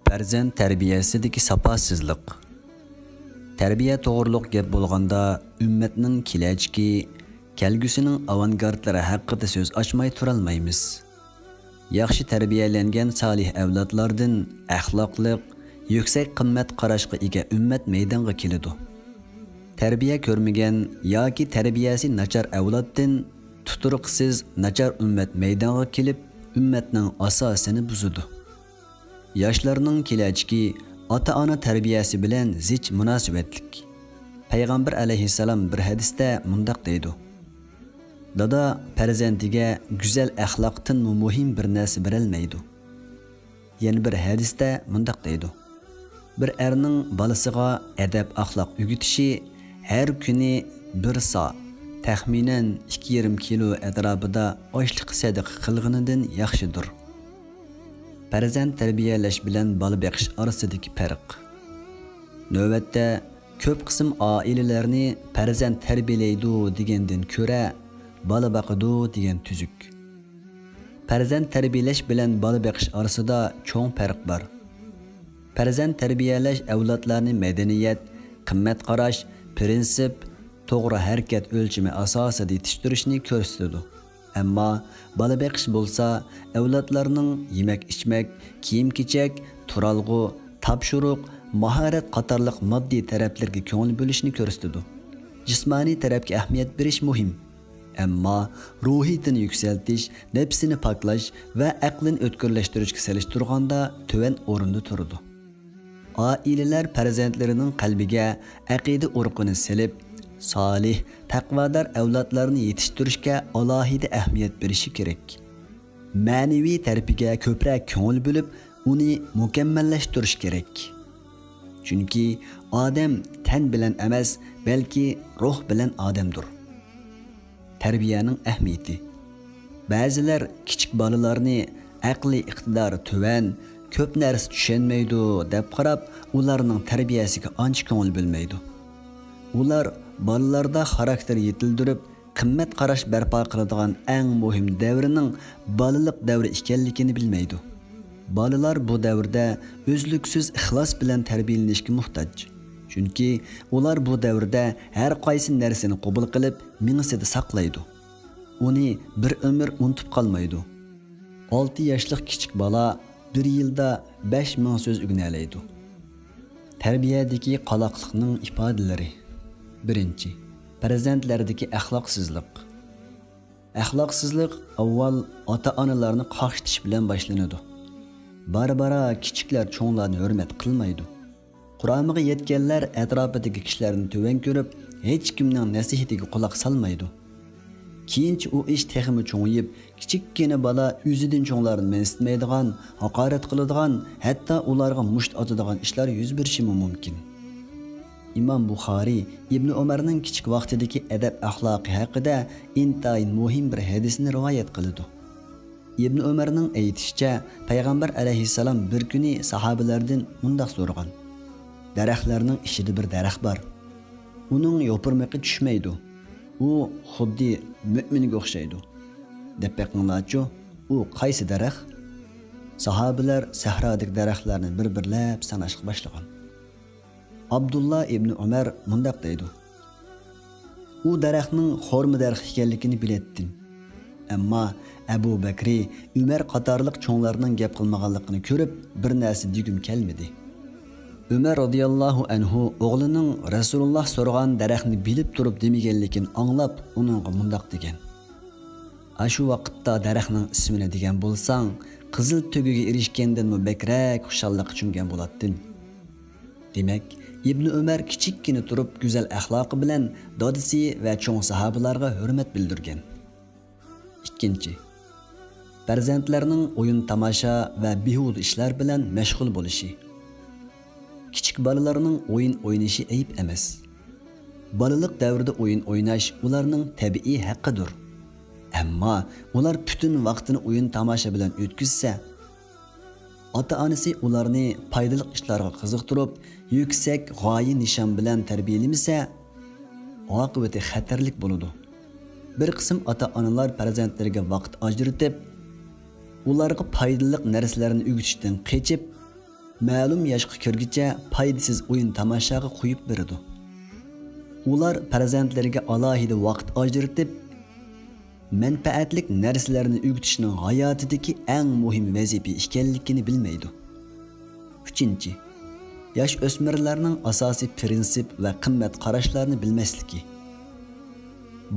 Farzand tarbiyasidagi sapasizlik. Tarbiya to'g'riliq gap bo'lganda ummatning kelajagi, kelgusining avangardlari haqida so'z ochmay turolmaymiz. Yaxshi tarbiyalangan solih avlodlardan axloqliq, yuksak qimmat qarashga ega ummat maydonga keladi. Tarbiya ko'rmagan yoki tarbiyasi nachar avloddan tuturuqsiz nachar ummat maydonga kelib, ummatning asosini buzadi. Yoshlarning kelajagi ota-ona tarbiyasi bilan zich munosabatlik. Payg'ambar alayhissalom bir hadisda mundaq deydi: Dada farzandiga go'zal axloqdan muhim bir narsa berolmaydi. Yana bir hadisda mundaq deydi: Bir erning balasiga adab axloq o'gitishi har kuni 1 soat, taxminan 2,5 kilo atrofida oshliq sadaqa qilganidan yaxshidir. Farzand tarbiyalash bilan bola beqish orasidagi farq. Navbatda ko'p qism oilalarni farzand tarbiyalaydi degandan ko'ra bola baqidi degan tuzuk. Farzand tarbiyalash bilan bola beqish orasida cho'ng farq bor. Farzand tarbiyalash avlodlarni madaniyat, qimmat qarash, prinsip, to'g'ri harakat o'lchami asosida yetishtirishni ko'rsatadi. Ammo bola beqish bo'lsa, avlodlarning yemak-ichmak, kiyim-kechak, turalg'u, topshiriq, mahorat qatorliq moddiy taraflarga ko'ngil bo'lishni ko'rsatadi. Jismoniy tarafga ahamiyat berish muhim. Ammo ruhiyatini yuksaltish, nafsini poklash va aqlini o'tkirlashtirishga solishtirganda tuvan o'rinda turadi. Oilalar farzandlarining qalbiga aqida urqini silib, solih, taqvodor avlodlarni yetishtirishga alohida ahamiyat berishi kerak. Ma'naviy tarafiga ko'proq ko'ngil bo'lib, uni mukammallashtirish kerak. Chunki odam tan bilan emas, balki ruh bilan odamdir. Tarbiyaning ahamiyati. Ba'zilar kichik bolalarni aqliy iqtidori tuvan, ko'p narsa tushunmaydi deb qarab, ularning tarbiyasiga ancha ko'ngil bo'lmaydi. Ular bolalarda xarakter yetildirib, qimmat qarash barpo qiladigan eng muhim davrining bolalik davri ekanligini bilmaydi. Bolalar bu davrda o'zluksiz ixlos bilan tarbiyalanishga muhtoj. Chunki ular bu davrda har qaysi narsani qabul qilib, mingsida saqlaydi. Uni bir umr unutib qolmaydi. 6 yoshlik kichik bola 1 yilda 5000 so'z o'rganadi. Tarbiyadagi qaloqlikning ifodalari. 1. Farzandlardagi axloqsizlik. Axloqsizlik avval ota-onalarni qaqshitish bilan boshlanadi. Bara-bara kichiklar cho'nglarni hurmat qilmaydi. Qur'oniga yetganlar atrofidagi kishilarni tuvan ko'rib, hech kimning nasihatiga quloq solmaydi. Keyinchi u ish texmi cho'ngib, kichikkina bola o'zidan cho'nglarni mensimaydigan, haqorat qiladigan, hatto ularga musht otadigan ishlar yuz berishi mumkin. İmam Buxoriy Ibn Umarning kichik vaqtidagi adab axloqi haqida intayin muhim bir hadisni rivoyat qiladi. Ibn Umarning aytishicha, Payg'ambar alayhissalom bir kuni sahobalardan mundaq so'ragan: Daraxtlarning ichida bir daraxt bor. Uning yopirmaqi tushmaydi. U xuddi mu'minga o'xshaydi. Deb baqinglarchi, u qaysi daraxt? Sahobalar sahrodagi daraxtlarni bir-birlab sanashga boshlagan. Abdullah ibn Umar mundaq deydi: U daraxtning xorma daraxt ekanligini biletdim. Ammo Abu Bakri, Umar qatorliq cho'nglarning gap qilmaganligini ko'rib, bir narsa degim kelmadi. Umar radhiyallohu anhu o'g'lining Rasululloh so'ragan daraxtni bilib turib demaganligini anglab, uningga mundaq degan: Ashu vaqtda daraxtning ismini degan bo'lsang, qizil tugiga erishgandan bakrak xushallik chungan bo'ladin. Demak, Ibn Umar kichikkina turib go'zal axloqi bilan dodisi va cho'ng sahobalarga hurmat bildirgan. 2. Farzandlarning o'yin tomosha va behud ishlar bilan mashg'ul bo'lishi. Kichik bolalarning o'yin o'ynashi ayib emas. Bolalik davrida o'yin o'ynash ularning tabiiy haqqidir. Ammo ular butun vaqtini o'yin tomosha bilan o'tkazsa, ota-onasi ularni foydali ishlarga qiziqtirib, yuksak g'oya nishon bilan tarbiyalamasa, oqibati xatarlik bo'ladi. Bir qism ota-onalar farzandlariga vaqt ajratib, ularga foydali narsalarni o'rgatishdan qechib, ma'lum yoshga kirguncha foydasiz o'yin tomoshaga qo'yib beradi. Ular farzandlariga alohida vaqt ajratib, manfaatlik narsalarni o'rgatishning hayotidagi eng muhim vazifa ekanligini bilmaydi. 3. Yosh o'smirlarning asosiy prinsip va qimmat qarashlarini bilmasligi.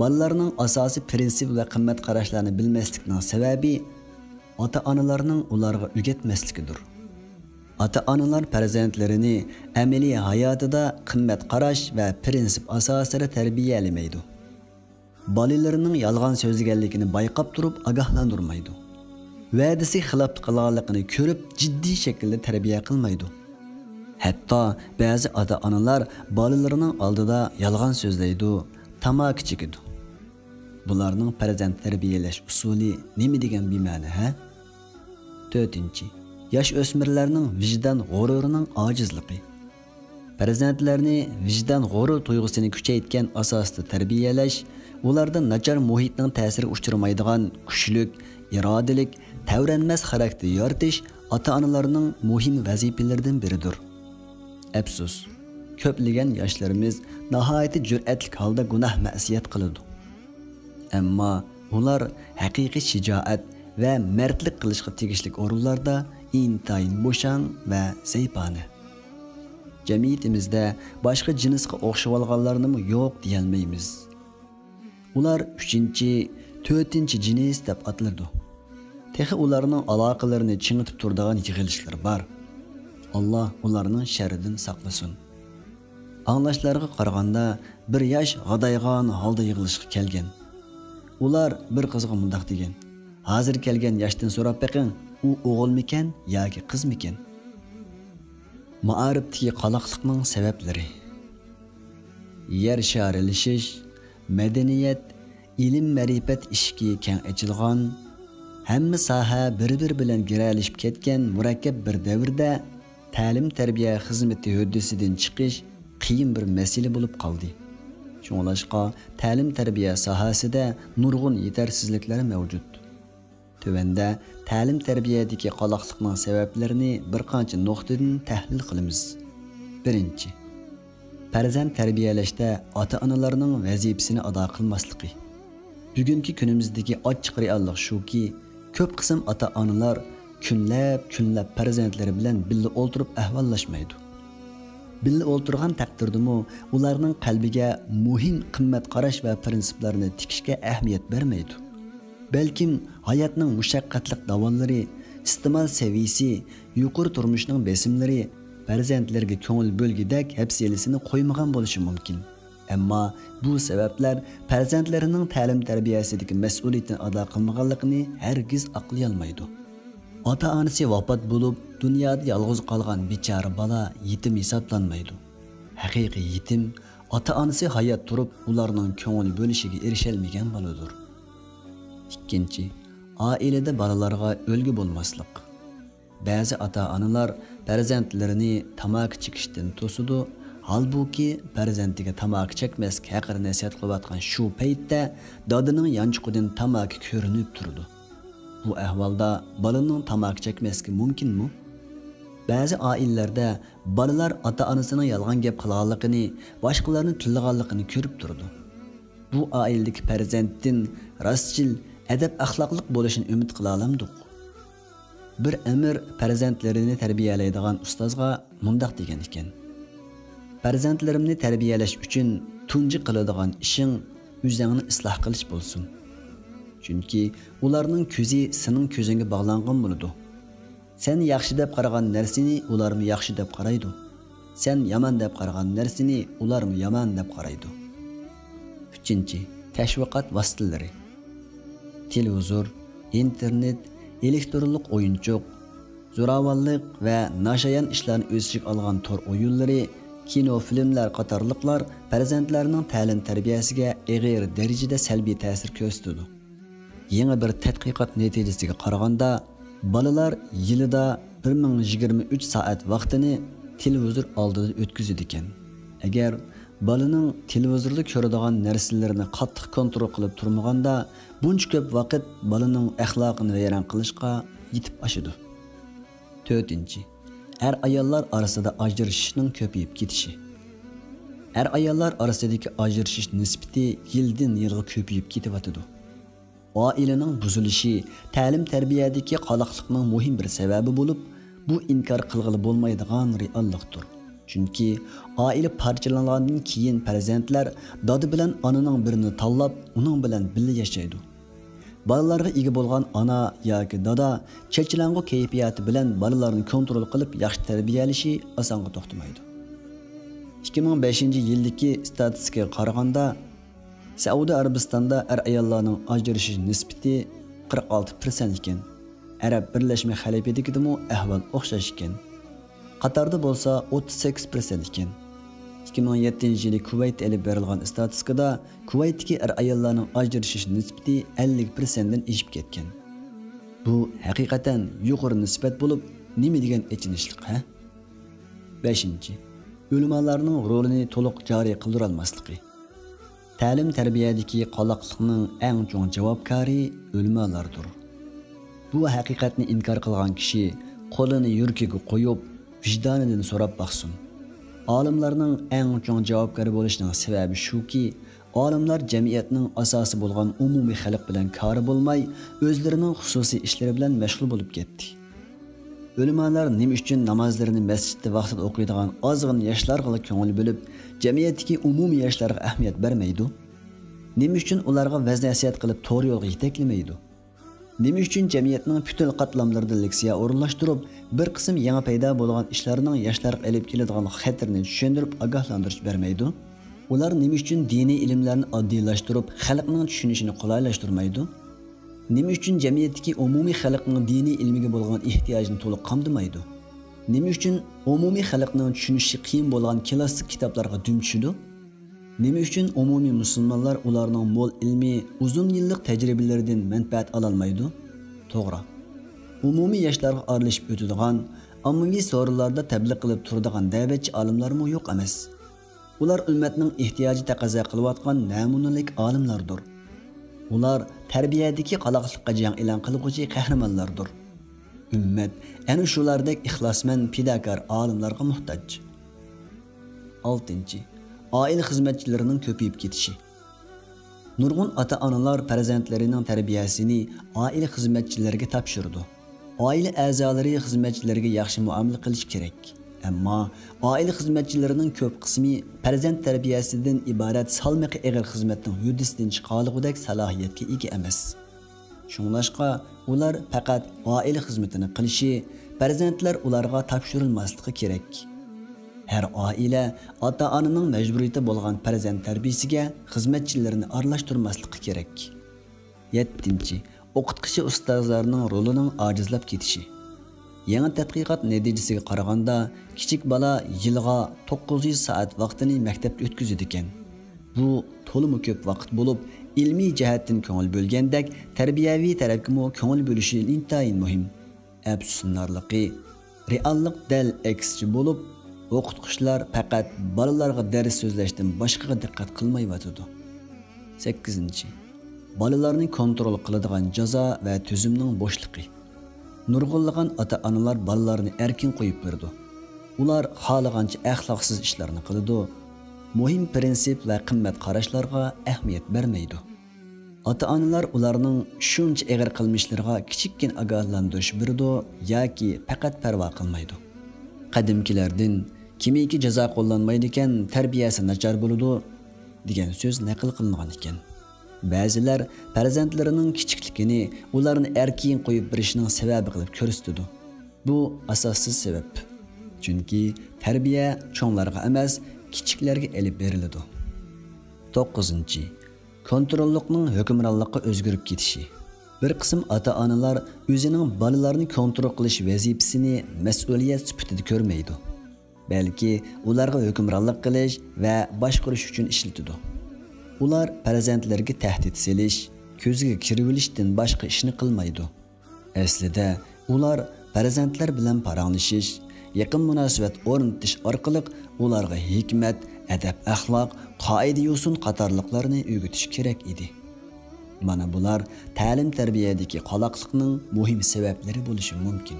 Bolalarning asosiy prinsip va qimmat qarashlarini bilmaslikning sababi ota-onalarning ularga o'rgatmasligidir. Ota-onalar farzandlarini amaliy hayotida qimmat qarash va prinsip asosida tarbiyalamaydi. Bolalarining yolg'on so'zlaganligini bayqab turib ogohlantirmaydi. Va'dasi xilof qilganligini ko'rib jiddiy shaklda tarbiya qilmaydi. Hatto ba'zi ota-onalar bolalarining oldida yolg'on so'zlaydi, tamaki chekidi. Bularning farzand tarbiyalash usuli nima degan bema'ni, ha? 4. Yosh o'smirlarning vijdon g'ururining ojizligi. Farzandlarni vijdon g'urur tuyg'usini kuchaytgan asosda tarbiyalash, ularda nachar muhitning ta'siri uchramaydigan kuchlik, irodalik, tavranmas xarakter yaratish ota-onalarning muhim vazifalaridan biridir. Afsus, ko'plagan yoshlarimiz nihoyat jur'atli holda gunoh ma'siyat qiladi. Ammo ular haqiqiy shijoat va mardlik qilishga tegishli o'rinlarda intayin bo'shan va zaypani. Jamiyatimizda boshqa jinsga o'xshab olganlarni yo'q deyolmaymiz. Ular 3, 4 jins deb atiladi. Texi ularning aloqalarini chingitib turadigan yig'ilishlar bor. Allah ularning sharridan saqlasin. Anglashlarga qaraganda bir yosh g'adaygan holda yig'ilishga kelgan. Ular bir qizga mundaq degan: "Hozir kelgan yoshdan so'rab beqing, u o'g'ilmikan yoki qizmikan?" Ma'arifdagi qaloqlikning sabablari. Yer sharilishish, madaniyat, ilm ma'rifat ishki keng ochilgan, hamma soha bir-bir bilan giralishib ketgan murakkab bir davrda ta'lim tarbiya xizmati huddasidan chiqish qiyin bir masala bo'lib qoldi. Shuningdek, ta'lim tarbiya sohasida nurg'un yetarsizliklar mavjud. Tövəndə ta'lim tarbiyadagi qaloqlikning sabablarini bir qancha nuqtadan tahlil qilamiz. 1. Farzand tarbiyalashda ota-onalarning vazifasini ado qilmasligi. Bugungi kunimizdagi ochiq reallik shuki, ko'p qism ota-onalar kunlab farzandlari bilan birga o'ltirib ahvollashmaydi. Birga o'ltirgan taqdirdami ularning qalbiga muhim qimmat qarash va prinsiplarni tikishga ahamiyat bermaydi. Balkim hayotning mushaqqatli davonlari, iste'mol saviyasi, yuqori turmushning besimlari farzandlarga ko'ngil bo'lgidek hafsalasini qo'ymagan bo'lishi mumkin. Ammo bu sabablar farzandlarining ta'lim tarbiyasidagi mas'uliyatini ado qilmaganligini hargiz aqlay olmaydi. Ota-onasi vafot bo'lib, dunyoda yolg'iz qolgan bechora bola yetim hisoblanmaydi. Haqiqiy yetim ota-onasi hayot turib, ularning ko'ngil bo'lishiga erishalmagan boladir. 2. Ailada bolalarga o'lgu bo'lmaslik. Ba'zi ota-onalar farzandlarini tamaki chekishdan to'sidi, holbuki farzandiga tamaki chekmaslik haqida nasihat qilayotgan shu paytda dodining yanchiqidan tamaki ko'rinib turdi. Bu ahvolda bolaning tamaki chekmasligi mumkinmi? Ba'zi oilalarda bolalar ota-onasining yolg'on gap qilganligini, boshqalarni tillaganligini ko'rib turdi. Bu oiladagi farzanddan rostchil, adab axloqliq bo'lishini umid qila olamdik. Bir amir farzandlarini tarbiyalaydigan ustozga mundaq degan ekan: "Farzandlarimni tarbiyalash uchun tunji qiladigan ishing o'zingni isloh qilish bo'lsin. Chunki ularning ko'zi sening ko'zingga bog'langan bo'ladi. Sen yaxshi deb qaragan narsani ularmi yaxshi deb qaraydi. Sen yomon deb qaragan narsani ularmi yomon deb qaraydi." 3. Tashviqot vositalari. Televizor, internet, elektronlik o'yinchoq, zo'ravonlik va nashayan ishlarni o'z ichiga olgan tor o'yinlari, kino, filmlar qatorliqlar farzandlarning ta'lim tarbiyasiga og'ir darajada salbiy ta'sir ko'rsatadi. Yangi bir tadqiqot natijasiga qaraganda, bolalar yilida 1023 soat vaqtini televizor oldida o'tkazadi ekan. Agar bolaning televizorda ko'radigan narsalarini qattiq kontrol qilib turmaganda, buncha ko'p vaqt bolaning axloqini vayron qilishga yetib oshadi. 4. er-ayollar arasida ajrashishning ko'payib ketishi. Er-ayollar arasidagi ajrashish nisbati yildan-yilga ko'payib ketyotidi. Oilaning buzilishi ta'lim-tarbiyadagi qoloqlikning muhim bir sababi bo'lib, bu inkor qilg'ili bo'lmaydigan reallikdir. Chunki oila parchalangandan keyin farzandlar dodi bilan onaning birini tanlab, uning bilan birga yashaydi. Balalarga ega bo'lgan ana yoki dada chechilang'u kayfiyati bilan balalarni kontrol qilib yaxshi tarbiyalashi osonga to'xtamaydi. 2005-yildagi statistikaga qaraganda Saudiya Arabistonda er-ayollarning ajrashish nisbati 46% ekan. Arab Birlashma Xalifadagidimi ahvol o'xshash ekan. Qatarda bo'lsa 38% ekan. 2007-yili Kuvayt elib berilgan statistikada Kuvaytdagi er-ayollarning ajrashish nisbati 50%dan oshib ketgan. Bu haqiqatan yuqori nisbat bo'lib, nima degan echinishlik, ha? 5. Ulamolarning rolini to'liq joriy qildira olmasligi. Ta'lim-tarbiyadagi qoloqlikning eng chong javobkari ulamolardir. Bu haqiqatni inkor qilgan kishi qo'lini yurkiga qo'yib, vijdonidan so'rab baxsin. Olimlarning eng chong javobkari bo'lishining sababi shuki, olimlar jamiyatning asosi bo'lgan umumiy xalq bilan kori bo'lmay, o'zlarining xususiy ishlari bilan mashg'ul bo'lib ketdi. Ulamolar nima uchun namozlarini masjidda vaqtida o'qiydigan ozg'in yoshlarga ko'ngil bo'lib, jamiyatdagi umumiy yoshlarga ahamiyat bermaydi? Nima uchun ularga vaz-nasihat qilib to'g'ri yo'lga yetaklamaydi? Nima uchun jamiyatning butun qatlamlarida leksiya o'rinlashtirib, bir qism yangi paydo bo'lgan ishlarning yoshlarga olib keladigan xatarni tushuntirib, ogohlantirish bermaydi? Ular nima uchun diniy ilmlarni oddiylashtirib, xalqning tushunishini qulaylashtirmaydi? Nima uchun jamiyatdagi umumiy xalqning diniy ilmiga bo'lgan ehtiyojini to'liq qamdamaydi? Nima uchun umumiy xalqning tushunishi qiyin bo'lgan klassik kitoblarga dum tushidi? Nima uchun umumiy musulmonlar ularning mo'l ilmiy, uzun yillik tajribalaridan manfaat ola olmaydi? To'g'ri. Umumiy yoshlarga aralashib o'tadigan, ommaviy so'rovlarda tabliq qilib turadigan da'vatchi olimlarmi yo'q emas. Ular ummatning ehtiyoji taqozo qilayotgan namunalik olimlardir. Ular tarbiyadagi qaloqlikqa jang e'lon qiluvchi qahramonlardir. Ummat ana shulardek ixlosmand, fidokor olimlarga muhtoj. 6. Oila xizmatchilarining ko'payib ketishi. Nurg'un ota-onalar farzandlarining tarbiyasini oila xizmatchilariga topshirdi. Oila a'zolari xizmatchilarga yaxshi muomala qilish kerak. Ammo oila xizmatchilarining ko'p qismi farzand tarbiyasidan iborat salmiqi og'ir xizmatning yudisidan chiqarlig'idek salohiyatga ega emas. Shunglashqa ular faqat oila xizmatini qilishi, farzandlar ularga topshirilmasligi kerak. Her oila ota-onaning majburiyati bo'lgan farzand tarbiyasiga xizmatchilarni aralashtirmasligi kerak. 7. O'qituvchi ustozlarning rolining ojizlab ketishi. Yangi tadqiqot natijasiga qaraganda, kichik bola yilga 900 soat vaqtini maktabda o'tkazadi ekan. Bu to'liq ko'p vaqt bo'lib, ilmiy jihatdan ko'ngil bo'lgandek, tarbiyaviy tarafga ko'ngil bo'lishi intayin muhim. Afsuslanarligi, reallik dal aksicha bo'lib, o'qituvchilar faqat bolalarga dars so'zlashdan boshqaga diqqat qilmayotidi. 8. Bolalarni kontrol qiladigan jazo va tuzumning bo'shliqi. Nurg'unlagan ota-onalar bolalarni erkin qo'yib berdi. Ular xohlagancha axloqsiz ishlarni qiladi. Muhim prinsip va qimmat qarashlarga ahamiyat bermaydi. Ota-onalar ularning shuncha og'ir qilmishlariga kichikkin ogohlantirish berdi yoki faqat parvo qilmaydi. Qadimkilardan kimiki jazo qo'llanmaydi ekan, tarbiyasi nachar bo'ladi degan so'z naql qilingan ekan. Ba'zilar farzandlarining kichikligini ularni erkin qo'yib berishining sababi qilib ko'rsatdi. Bu asossiz sabab. Chunki tarbiya cho'nglarga emas, kichiklarga elib beriladi. 9. Kontrollikning hukmronlikqa o'zgarib ketishi. Bir qism ota-onalar o'zining bolalarini kontrol qilish vazifasini mas'uliyat sifatida ko'rmaydi. Balki ularga hukmronlik qilish va boshqarish uchun ishlatadi. Ular farzandlarga tahdid selish, ko'ziga kirib-olishdan boshqa ishni qilmaydi. Aslida ular farzandlar bilan paranglashish, yaqin munosabat o'rnatish orqali ularga hikmat, adab, axloq, qoida-yo'sin qatorliqlarni o'rgatish kerak edi. Mana bular ta'lim-tarbiyadagi qoloqlikning muhim sabablari bo'lishi mumkin.